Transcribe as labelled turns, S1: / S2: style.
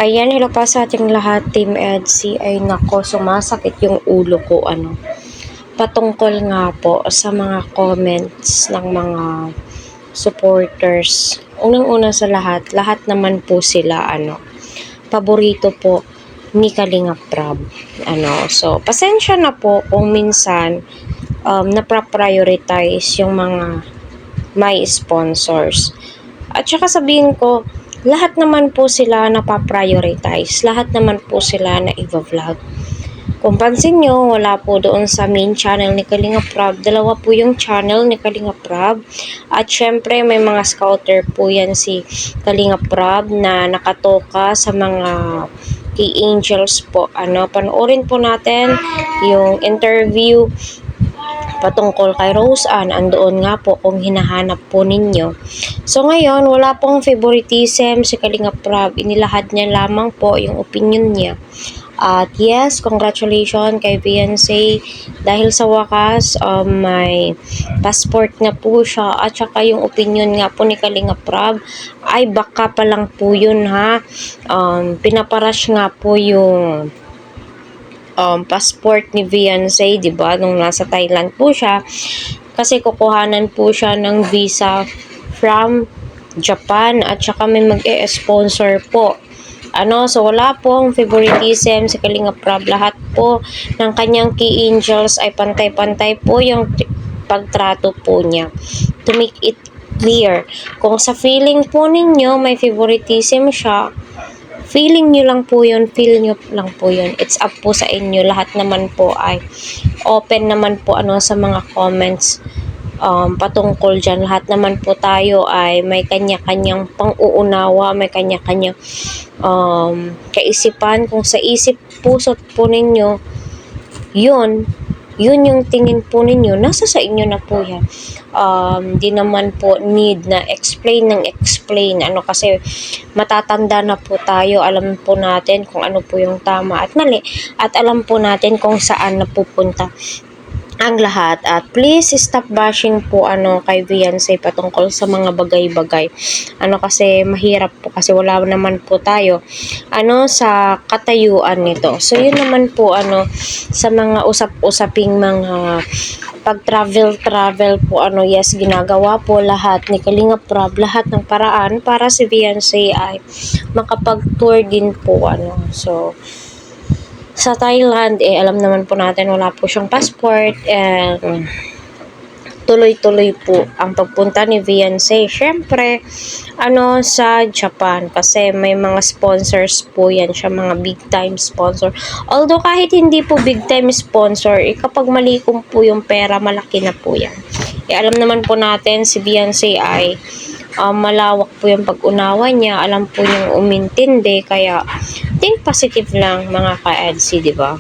S1: Ayan, hello pa sa ating lahat, Team EDSI. Ay nako, sumasakit yung ulo ko, patungkol nga po sa mga comments ng mga supporters. Unang-una sa lahat naman po sila, paborito po ni Kalinga Prab. So, pasensya na po kung minsan napraprioritize yung mga may sponsors. At saka sabihin ko, lahat naman po sila napaprioritize. Lahat naman po sila na i-vlog. Kung pansin nyo, wala po doon sa main channel ni Kalinga Prab. Dalawa po yung channel ni Kalinga Prab. At syempre, may mga scouter po yan si Kalinga Prab na nakatoka sa mga key angels po. Panoorin po natin yung interview patungkol kay Rose Ann, andoon nga po kung hinahanap po ninyo. So ngayon, wala pong favoritism si Kalinga Prab. Inilahad niya lamang po yung opinion niya. At yes, congratulations kay Beyonce dahil sa wakas may passport na po siya at saka yung opinion nga po ni Kalinga Prab ay baka pa lang po yun ha. Pinaparash nga po yung passport ni Beyonce, 'di ba? Nung nasa Thailand po siya kasi kukuhanan po siya ng visa from Japan at saka may mag-e-sponsor po. So wala pong favoritism si Kalinga Prab. Lahat po ng kanyang key angels ay pantay-pantay po yung pagtrato po niya. To make it clear, kung sa feeling po ninyo may favoritism siya, feeling nyo lang po yun, feel nyo lang po yun. It's up po sa inyo. Lahat naman po ay open naman po sa mga comments patungkol dyan. Lahat naman po tayo ay may kanya-kanyang pang-uunawa, may kanya-kanyang kaisipan. Kung sa isip puso't po ninyo, yun yung tingin po ninyo, nasa sa inyo na po yan. Di naman po need na explain kasi matatanda na po tayo, alam po natin kung ano po yung tama at mali at alam po natin kung saan napupunta ang lahat. At please stop bashing po kay Beyonce patungkol sa mga bagay-bagay. Kasi mahirap po kasi wala naman po tayo sa katayuan nito. So yun naman po sa mga usap-usaping mga pag-travel po yes, ginagawa po lahat ni Kalinga Prab, lahat ng paraan para si Beyonce ay makapag-tour din po So sa Thailand, alam naman po natin wala po siyang passport and tuloy-tuloy po ang pagpunta ni Beyonce. Syempre, sa Japan kasi may mga sponsors po yan siya, mga big time sponsor. Although kahit hindi po big time sponsor, kapag malikom po yung pera, malaki na po yan. Alam naman po natin si Beyonce ay malawak po yung pag-unawa niya, alam po niyang umintindi, kaya think positive lang mga ka-EDSI, di ba?